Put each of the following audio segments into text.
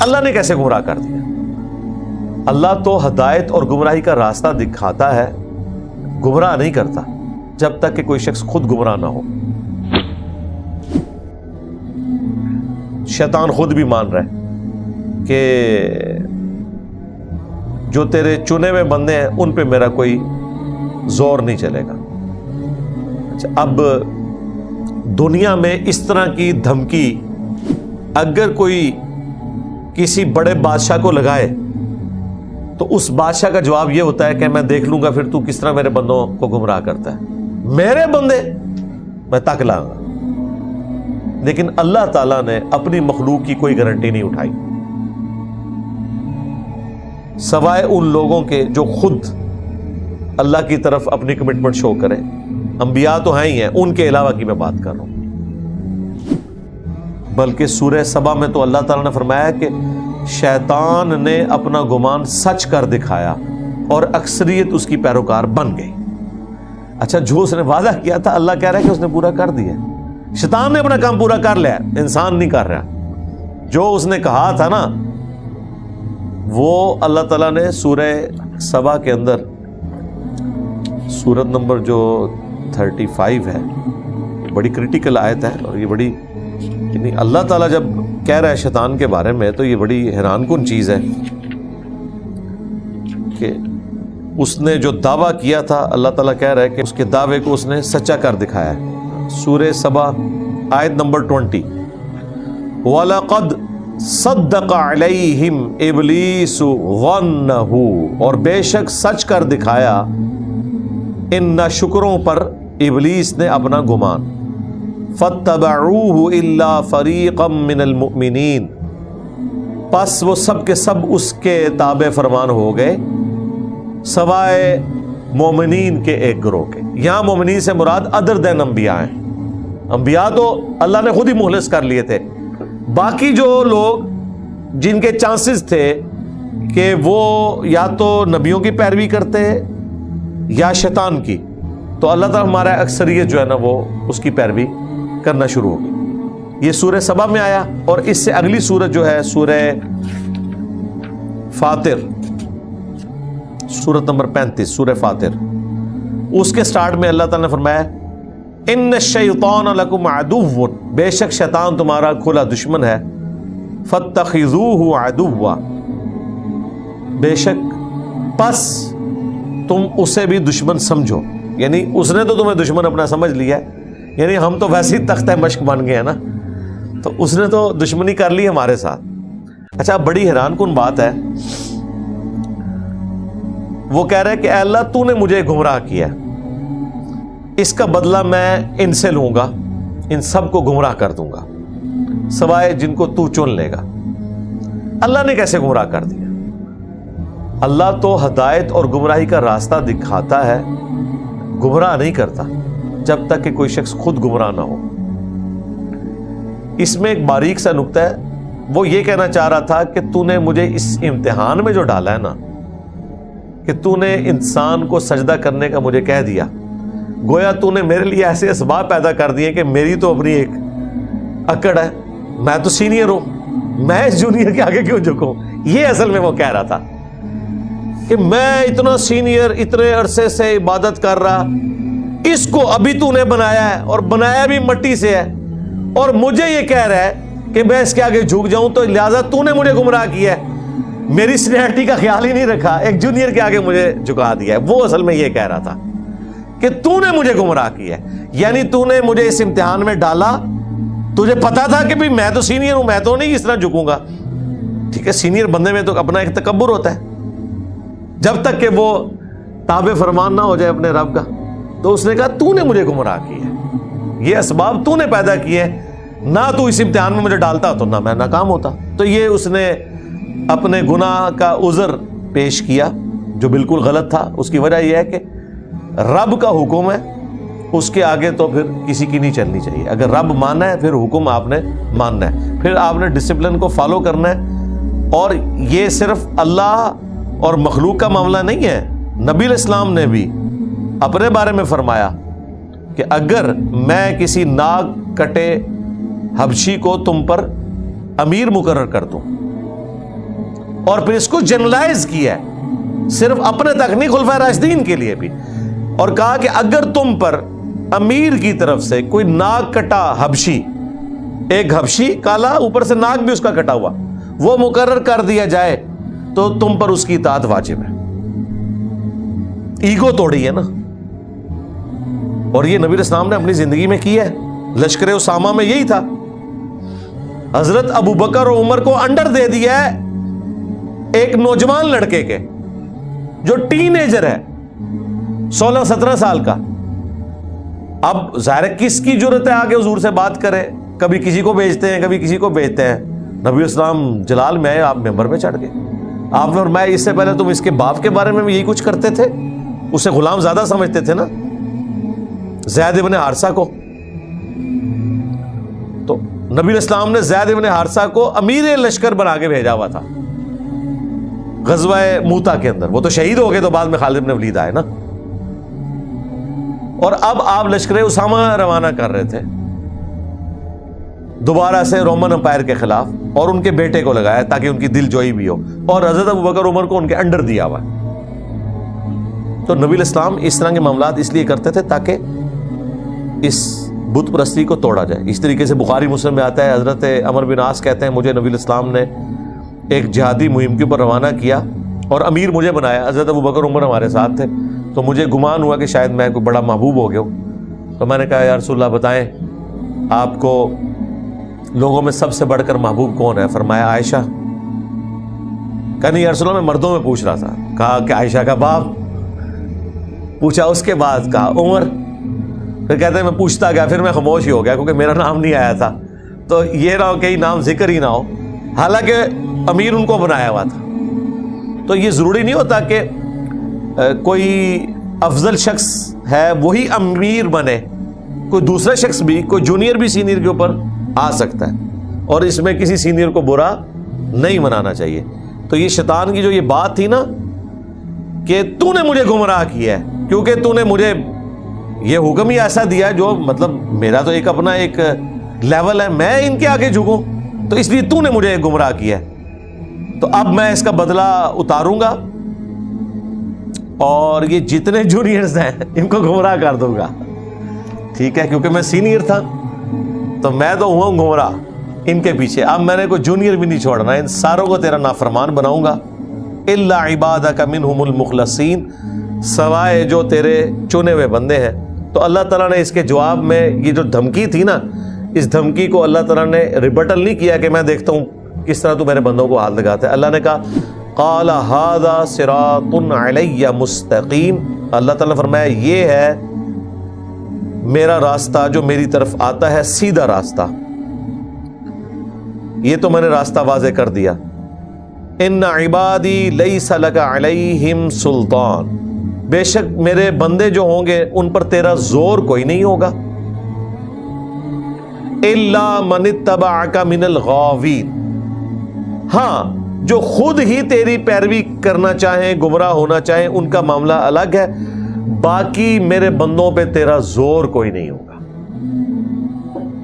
اللہ نے کیسے گمراہ کر دیا؟ اللہ تو ہدایت اور گمراہی کا راستہ دکھاتا ہے، گمراہ نہیں کرتا جب تک کہ کوئی شخص خود گمراہ نہ ہو۔ شیطان خود بھی مان رہا ہے کہ جو تیرے چنے ہوئے بندے ہیں ان پہ میرا کوئی زور نہیں چلے گا۔ اچھا، اب دنیا میں اس طرح کی دھمکی اگر کوئی کسی بڑے بادشاہ کو لگائے تو اس بادشاہ کا جواب یہ ہوتا ہے کہ میں دیکھ لوں گا پھر تو کس طرح میرے بندوں کو گمراہ کرتا ہے، میرے بندے میں تک لاؤں گا۔ لیکن اللہ تعالیٰ نے اپنی مخلوق کی کوئی گارنٹی نہیں اٹھائی سوائے ان لوگوں کے جو خود اللہ کی طرف اپنی کمٹمنٹ شو کریں۔ انبیاء تو ہیں ہی ہیں، ان کے علاوہ کی میں بات کر رہا ہوں۔ بلکہ سورہ سبا میں تو اللہ تعالیٰ نے فرمایا کہ شیطان نے اپنا گمان سچ کر دکھایا اور اکثریت اس کی پیروکار بن گئی۔ اچھا، جو اس نے وعدہ کیا تھا اللہ کہہ رہا ہے کہ اس نے پورا کر دیا۔ شیطان نے اپنا کام پورا کر لیا، انسان نہیں کر رہا۔ جو اس نے کہا تھا نا وہ اللہ تعالیٰ نے سورہ سبا کے اندر سورت نمبر جو 35 ہے، بڑی کریٹیکل آیت ہے، اور یہ بڑی یعنی اللہ تعالیٰ جب کہہ رہا ہے شیطان کے بارے میں تو یہ بڑی حیران کن چیز ہے کہ اس نے جو دعویٰ کیا تھا اللہ تعالیٰ کہہ رہا ہے کہ اس کے دعوے کو اس نے سچا کر دکھایا ہے۔ سورہ سبا آیت نمبر 20، وَلَقَدْ صَدَّقَ عَلَيْهِمْ إِبْلِيسُ ظَنَّهُ، اور بے شک سچ کر دکھایا ان ناشکروں پر ابلیس نے اپنا گمان۔ فَاتَّبَعُوهُ إِلَّا فَرِيقًا مِّنَ الْمُؤْمِنِينَ، پس وہ سب کے سب اس کے تابع فرمان ہو گئے سوائے مومنین کے ایک گروہ کے۔ یہاں مومنین سے مراد ادر دین انبیاء ہیں۔ انبیاء تو اللہ نے خود ہی مخلص کر لیے تھے، باقی جو لوگ جن کے چانسز تھے کہ وہ یا تو نبیوں کی پیروی کرتے یا شیطان کی، تو اللہ تعالیٰ ہمارا اکثریت جو ہے نا وہ اس کی پیروی کرنا شروع ہو گئی۔ یہ سورہ سبا میں آیا، اور اس سے اگلی سورت جو ہے سورہ فاطر، سورت نمبر 35 سورہ فاطر، اس کے سٹارٹ میں اللہ تعالیٰ نے فرمایا ان الشیطان لکم عدو، بے شک شیطان تمہارا کھلا دشمن ہے، فاتخذوہ عدوا، بے شک پس تم اسے بھی دشمن سمجھو۔ یعنی اس نے تو تمہیں دشمن اپنا سمجھ لیا ہے، یعنی ہم تو ویسے ہی تختہ مشق بن گئے ہیں نا، تو اس نے تو دشمنی کر لی ہمارے ساتھ۔ اچھا، بڑی حیران کن بات ہے، وہ کہہ رہے کہ اے اللہ تو نے مجھے گمراہ کیا، اس کا بدلہ میں ان سے لوں گا، ان سب کو گمراہ کر دوں گا سوائے جن کو تو چن لے گا۔ اللہ نے کیسے گمراہ کر دیا؟ اللہ تو ہدایت اور گمراہی کا راستہ دکھاتا ہے، گمراہ نہیں کرتا جب تک کہ کوئی شخص خود گمراہ نہ ہو۔ اس میں ایک باریک سا نکتہ ہے، وہ یہ کہنا چاہ رہا تھا کہ تو نے مجھے اس امتحان میں جو ڈالا ہے نا، کہ تو نے انسان کو سجدہ کرنے کا مجھے کہہ دیا، گویا تو نے میرے لیے ایسے اسباب پیدا کر دیے کہ میری تو اپنی ایک اکڑ ہے، میں تو سینئر ہوں، میں اس جونیئر کے آگے کیوں جھکوں۔ یہ اصل میں وہ کہہ رہا تھا کہ میں اتنا سینئر، اتنے عرصے سے عبادت کر رہا، اس کو ابھی تو نے بنایا ہے، اور بنایا بھی مٹی سے ہے، اور مجھے یہ کہہ رہا ہے کہ میں اس کے آگے جھک جاؤں، تو لہٰذا تو نے مجھے گمراہ کیا ہے، میری سینئرٹی کا خیال ہی نہیں رکھا، ایک جونیئر کے آگے مجھے جھکا دیا ہے۔ وہ اصل میں یہ کہہ رہا تھا کہ تو نے مجھے گمراہ کیا ہے، یعنی تو نے مجھے اس امتحان میں ڈالا، تجھے پتا تھا کہ بھی میں تو سینئر ہوں، میں تو نہیں اس طرح جھکوں گا۔ ٹھیک ہے، سینئر بندے میں تو اپنا ایک تکبر ہوتا ہے، جب تک کہ وہ تابع فرمان نہ ہو جائے اپنے رب کا۔ تو اس نے کہا تو نے مجھے گمراہ کیا ہے، یہ اسباب تو نے پیدا کیے، نہ تو اس امتحان میں مجھے ڈالتا تو نہ میں ناکام ہوتا۔ تو یہ اس نے اپنے گناہ کا عذر پیش کیا جو بالکل غلط تھا۔ اس کی وجہ یہ ہے کہ رب کا حکم ہے، اس کے آگے تو پھر کسی کی نہیں چلنی چاہیے۔ اگر رب ماننا ہے پھر حکم آپ نے ماننا ہے، پھر آپ نے ڈسپلن کو فالو کرنا ہے۔ اور یہ صرف اللہ اور مخلوق کا معاملہ نہیں ہے، نبی علیہ السلام نے بھی اپنے بارے میں فرمایا کہ اگر میں کسی ناک کٹے حبشی کو تم پر امیر مقرر کر دوں اور پھر اس کو جنرلائز کیا ہے، صرف اپنے تک نہیں، خلفائے راشدین کے لیے بھی، اور کہا کہ اگر تم پر امیر کی طرف سے کوئی ناک کٹا حبشی، ایک حبشی کالا اوپر سے ناک بھی اس کا کٹا ہوا، وہ مقرر کر دیا جائے تو تم پر اس کی اطاعت واجب ہے۔ ایگو توڑی ہے نا، اور یہ نبی اسلام نے اپنی زندگی میں کی ہے۔ لشکر اسامہ میں یہی تھا، حضرت ابو بکر اور عمر کو انڈر دے دیا ہے ایک نوجوان لڑکے کے جو ٹین ایجر ہے، 16-17 سال کا۔ اب ظاہر ہے کس کی جرت ہے آگے حضور سے بات کرے، کبھی کسی کو بھیجتے ہیں کبھی کسی کو بھیجتے ہیں۔ نبی اسلام جلال میں آئے، آپ ممبر پہ چڑھ گئے، آپ نے فرمایا اس سے پہلے تم اس کے باپ کے بارے میں بھی یہی کچھ کرتے تھے، اسے غلام زیادہ سمجھتے تھے نا، زید ابن حارثہ کو۔ تو نبی اسلام نے زید ابن حارثہ کو امیر لشکر بنا کے بھیجا ہوا تھا غزوہ موتا کے اندر، وہ تو شہید ہو گئے تو بعد میں خالد بن ولید آئے نا۔ اور اب آپ لشکر اسامہ روانہ کر رہے تھے دوبارہ سے رومن امپائر کے خلاف، اور ان کے بیٹے کو لگایا تاکہ ان کی دل جوئی بھی ہو، اور حضرت ابوبکر عمر کو ان کے انڈر دیا ہوا۔ تو نبی الاسلام اس طرح کے معاملات اس لیے کرتے تھے تاکہ اس بت پرستی کو توڑا جائے۔ اس طریقے سے بخاری مسلم میں آتا ہے، حضرت عمر بن عاص کہتے ہیں مجھے نبی الاسلام نے ایک جہادی مہم کے اوپر روانہ کیا اور امیر مجھے بنایا، حضرت ابوبکر عمر ہمارے ساتھ تھے، تو مجھے گمان ہوا کہ شاید میں کوئی بڑا محبوب ہو گیا ہوں۔ تو میں نے کہا یا رسول اللہ بتائیں آپ کو لوگوں میں سب سے بڑھ کر محبوب کون ہے؟ فرمایا عائشہ۔ کہا نہیں یا رسول اللہ میں مردوں میں پوچھ رہا تھا۔ کہا کہ عائشہ کا باپ پوچھا، اس کے بعد کہا عمر، پھر کہتے ہیں میں پوچھتا گیا، پھر میں خاموش ہی ہو گیا کیونکہ میرا نام نہیں آیا تھا، تو یہ نہ ہو کہ نام ذکر ہی نہ ہو، حالانکہ امیر ان کو بنایا ہوا تھا۔ تو یہ ضروری نہیں ہوتا کہ کوئی افضل شخص ہے وہی امیر بنے، کوئی دوسرا شخص بھی، کوئی جونیئر بھی سینئر کے اوپر آ سکتا ہے، اور اس میں کسی سینئر کو برا نہیں منانا چاہیے۔ تو یہ شیطان کی جو یہ بات تھی نا کہ تو نے مجھے گمراہ کیا ہے، کیونکہ تو نے مجھے یہ حکم ہی ایسا دیا ہے جو مطلب میرا تو ایک اپنا ایک لیول ہے، میں ان کے آگے جھکوں، تو اس لیے تو نے مجھے گمراہ کیا ہے، تو اب میں اس کا بدلہ اتاروں گا اور یہ جتنے جونیئرز ہیں ان کو گمراہ کر دوں گا، ٹھیک ہے، کیونکہ میں سینئر تھا تو میں تو ہوا گمراہ ان کے پیچھے، اب میں نے کوئی جونیئر بھی نہیں چھوڑنا، ان ساروں کو تیرا نافرمان بناؤں گا، الا عبادک منہم المخلصین، سوائے جو تیرے چنے ہوئے بندے ہیں۔ تو اللہ تعالیٰ نے اس کے جواب میں یہ جو دھمکی تھی نا، اس دھمکی کو اللہ تعالیٰ نے ریبٹل نہیں کیا کہ میں دیکھتا ہوں کس طرح تو میرے بندوں کو ہاتھ لگاتا ہے۔ اللہ نے کہا قال ھذا صراط علی مستقیم، اللہ تعالیٰ نے فرمایا یہ ہے میرا راستہ جو میری طرف آتا ہے، سیدھا راستہ، یہ تو میں نے راستہ واضح کر دیا۔ ان عبادی لیس لک علیہم سلطان، بے شک میرے بندے جو ہوں گے ان پر تیرا زور کوئی نہیں ہوگا، الا من اتبعک من الغاوین، ہاں جو خود ہی تیری پیروی کرنا چاہیں، گمراہ ہونا چاہیں، ان کا معاملہ الگ ہے، باقی میرے بندوں پہ تیرا زور کوئی نہیں ہوگا۔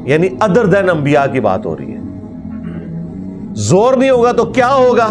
یعنی ادر دین انبیاء کی بات ہو رہی ہے، زور نہیں ہوگا تو کیا ہوگا،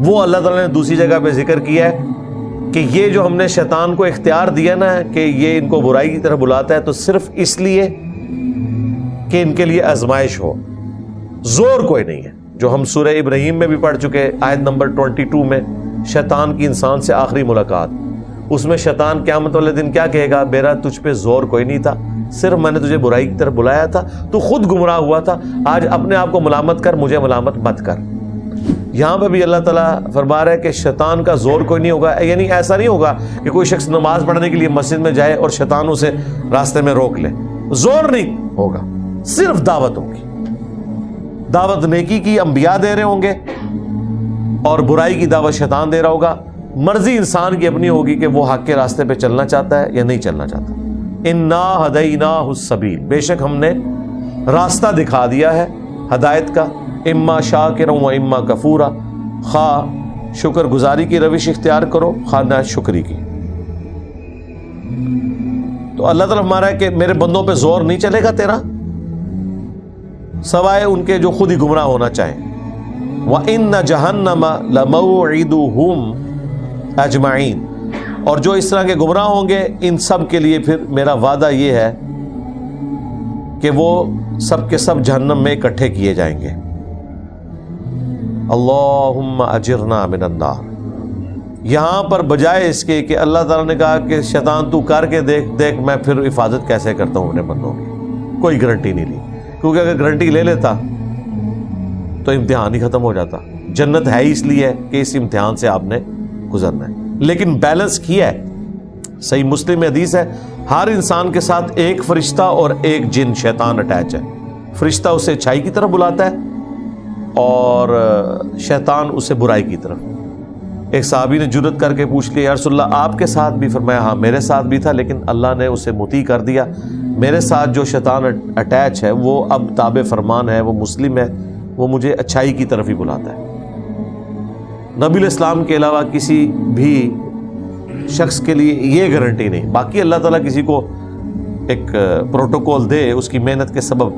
وہ اللہ تعالیٰ نے دوسری جگہ پہ ذکر کیا ہے کہ یہ جو ہم نے شیطان کو اختیار دیا نا کہ یہ ان کو برائی کی طرف بلاتا ہے، تو صرف اس لیے کہ ان کے لیے آزمائش ہو، زور کوئی نہیں ہے، جو ہم سورہ ابراہیم میں بھی پڑھ چکے، آیت نمبر 22 میں، شیطان کی انسان سے آخری ملاقات، اس میں شیطان قیامت والے دن کیا کہے گا، میرا تجھ پہ زور کوئی نہیں تھا، صرف میں نے تجھے برائی کی طرف بلایا تھا، تو خود گمراہ ہوا تھا، آج اپنے آپ کو ملامت کر، مجھے ملامت مت کر۔ یہاں پہ بھی اللہ تعالیٰ فرما رہا ہے کہ شیطان کا زور کوئی نہیں ہوگا، یعنی ایسا نہیں ہوگا کہ کوئی شخص نماز پڑھنے کے لیے مسجد میں جائے اور شیطان اسے راستے میں روک لے، زور نہیں ہوگا، صرف دعوت ہوگی، دعوت نیکی کی انبیاء دے رہے ہوں گے اور برائی کی دعوت شیطان دے رہا ہوگا، مرضی انسان کی اپنی ہوگی کہ وہ حق کے راستے پہ چلنا چاہتا ہے یا نہیں چلنا چاہتا۔ انا ہدیناہ السبیل، بے شک ہم نے راستہ دکھا دیا ہے ہدایت کا، اما شاکرا و اما کفورا، خواہ شکر گزاری کی روش اختیار کرو، خواہ نہ شکری کی۔ تو اللہ تعالیٰ ہمارا ہے کہ میرے بندوں پہ زور نہیں چلے گا تیرا، سوائے ان کے جو خود ہی گمراہ ہونا چاہیں، وَإِنَّ جَهَنَّمَ لَمَوْعِدُهُمْ اجمعین، اور جو اس طرح کے گمراہ ہوں گے ان سب کے لیے پھر میرا وعدہ یہ ہے کہ وہ سب کے سب جہنم میں اکٹھے کیے جائیں گے۔ اللہم اجرنا من النار، یہاں پر بجائے اس کے کہ اللہ تعالیٰ نے کہا کہ شیطان تو کر کے دیکھ میں پھر حفاظت کیسے کرتا ہوں اپنے بندوں کی، کوئی گارنٹی نہیں لی، کیونکہ اگر گارنٹی لے لیتا تو امتحان ہی ختم ہو جاتا۔ جنت ہے اس لیے کہ اس امتحان سے آپ نے گزرنا ہے، لیکن بیلنس کیا ہے۔ صحیح مسلم میں حدیث ہے، ہر انسان کے ساتھ ایک فرشتہ اور ایک جن شیطان اٹیچ ہے۔ فرشتہ اسے اچھائی کی طرف بلاتا ہے اور شیطان اسے برائی کی طرف۔ ایک صحابی نے جرت کر کے پوچھ لیا، یا رسول اللہ آپ کے ساتھ بھی؟ فرمایا ہاں میرے ساتھ بھی تھا، لیکن اللہ نے اسے مطیع کر دیا۔ میرے ساتھ جو شیطان اٹیچ ہے وہ اب تابع فرمان ہے، وہ مسلم ہے، وہ مجھے اچھائی کی طرف ہی بلاتا ہے۔ نبی علیہ السلام کے علاوہ کسی بھی شخص کے لیے یہ گارنٹی نہیں۔ باقی اللہ تعالیٰ کسی کو ایک پروٹوکول دے اس کی محنت کے سبب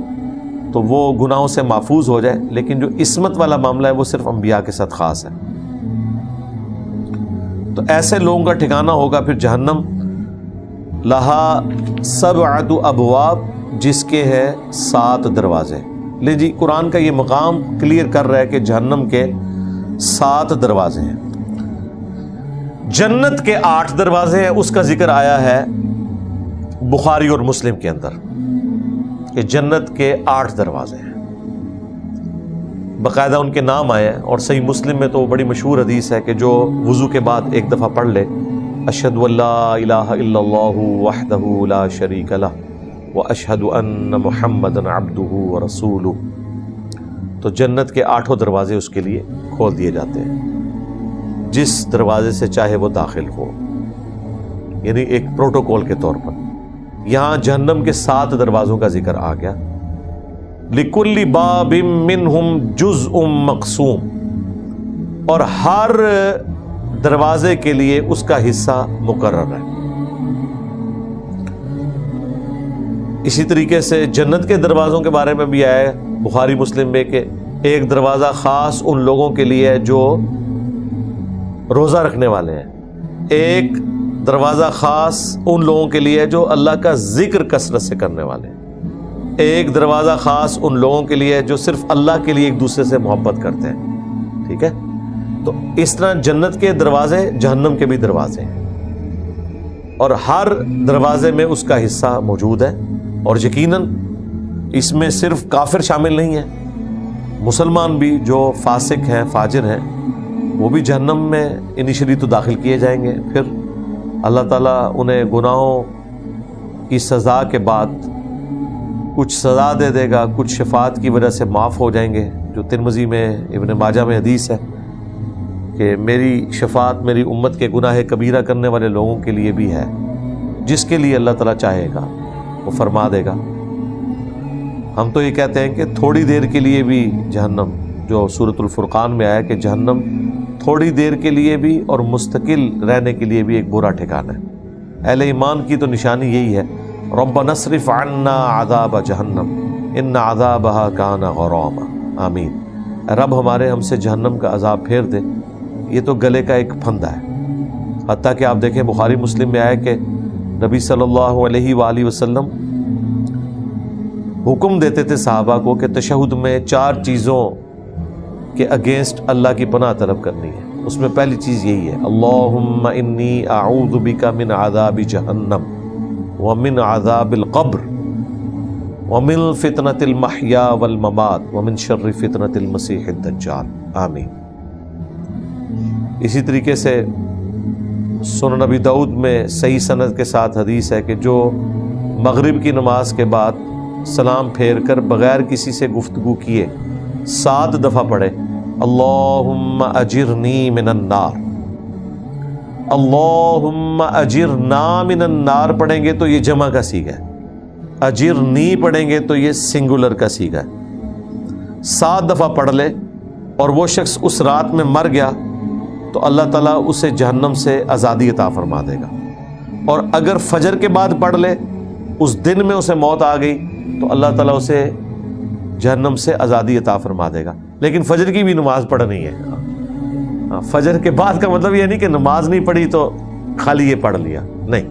تو وہ گناہوں سے محفوظ ہو جائے، لیکن جو عصمت والا معاملہ ہے وہ صرف انبیاء کے ساتھ خاص ہے۔ تو ایسے لوگوں کا ٹھکانہ ہوگا پھر جہنم، لہا 7 ابواب، جس کے ہے 7 دروازے۔ لے جی، قرآن کا یہ مقام کلیئر کر رہا ہے کہ جہنم کے 7 دروازے ہیں۔ جنت کے 8 دروازے ہیں، اس کا ذکر آیا ہے بخاری اور مسلم کے اندر کہ جنت کے 8 دروازے ہیں، باقاعدہ ان کے نام آئے ہیں۔ اور صحیح مسلم میں تو بڑی مشہور حدیث ہے کہ جو وضو کے بعد ایک دفعہ پڑھ لے، اشہد ان لا الہ الا اللہ وحدہ لا شریک لہ واشہد ان محمدا عبدہ ورسولہ، تو جنت کے 8 دروازے اس کے لیے کھول دیے جاتے ہیں، جس دروازے سے چاہے وہ داخل ہو، یعنی ایک پروٹوکول کے طور پر۔ یہاں جہنم کے 7 دروازوں کا ذکر آ گیا۔ لِكُلِّ بَابٍ مِّنْهُمْ جُزْءٌ مَّقْسُومٌ، اور ہر دروازے کے لیے اس کا حصہ مقرر ہے۔ اسی طریقے سے جنت کے دروازوں کے بارے میں بھی آیا ہے بخاری مسلم میں کہ ایک دروازہ خاص ان لوگوں کے لیے ہے جو روزہ رکھنے والے ہیں، ایک دروازہ خاص ان لوگوں کے لیے ہے جو اللہ کا ذکر کثرت سے کرنے والے ہیں، ایک دروازہ خاص ان لوگوں کے لیے جو صرف اللہ کے لیے ایک دوسرے سے محبت کرتے ہیں۔ ٹھیک ہے، تو اس طرح جنت کے دروازے جہنم کے بھی دروازے ہیں، اور ہر دروازے میں اس کا حصہ موجود ہے۔ اور یقیناً اس میں صرف کافر شامل نہیں ہے، مسلمان بھی جو فاسق ہیں فاجر ہیں وہ بھی جہنم میں انیشلی تو داخل کیے جائیں گے، پھر اللہ تعالیٰ انہیں گناہوں کی سزا کے بعد کچھ سزا دے دے گا، کچھ شفاعت کی وجہ سے معاف ہو جائیں گے، جو ترمذی میں ابن ماجہ میں حدیث ہے کہ میری شفاعت میری امت کے گناہ کبیرہ کرنے والے لوگوں کے لیے بھی ہے، جس کے لیے اللہ تعالیٰ چاہے گا وہ فرما دے گا۔ ہم تو یہ کہتے ہیں کہ تھوڑی دیر کے لیے بھی جہنم، جو سورۃ الفرقان میں آیا کہ جہنم تھوڑی دیر کے لیے بھی اور مستقل رہنے کے لیے بھی ایک برا ٹھکانہ ہے۔ اہل ایمان کی تو نشانی یہی ہے، ربنا اصرف عنا عذاب جہنم ان عذابها کان غراما، آمین۔ رب ہمارے ہم سے جہنم کا عذاب پھیر دے، یہ تو گلے کا ایک پھندا ہے۔ حتیٰ کہ آپ دیکھیں بخاری مسلم میں آیا کہ نبی صلی اللہ علیہ وآلہ وسلم حکم دیتے تھے صحابہ کو کہ تشہد میں 4 چیزوں کے اگینسٹ اللہ کی پناہ طلب کرنی ہے۔ اس میں پہلی چیز یہی ہے، اللہم انی اعوذ بک من عذاب جہنم ومن عذاب القبر ومن فتنة المحیا والممات ومن شر فتنة المسیح الدجال، آمین۔ اسی طریقے سے سنن نبی داؤد میں صحیح سند کے ساتھ حدیث ہے کہ جو مغرب کی نماز کے بعد سلام پھیر کر بغیر کسی سے گفتگو کیے 7 دفعہ پڑھے اللہم اجرنی من النار، اللہم اجرنا من النار پڑھیں گے تو یہ جمع کا صیغہ ہے، اجرنی پڑھیں گے تو یہ سنگولر کا صیغہ ہے۔ 7 دفعہ پڑھ لے اور وہ شخص اس رات میں مر گیا تو اللہ تعالیٰ اسے جہنم سے آزادی عطا فرما دے گا، اور اگر فجر کے بعد پڑھ لے، اس دن میں اسے موت آ گئی تو اللہ تعالیٰ اسے جہنم سے آزادی عطا فرما دے گا. لیکن فجر کی بھی نماز پڑھنی ہے. فجر کے بعد کا مطلب یہ نہیں کہ نماز نہیں پڑھی تو خالی یہ پڑھ لیا، نہیں.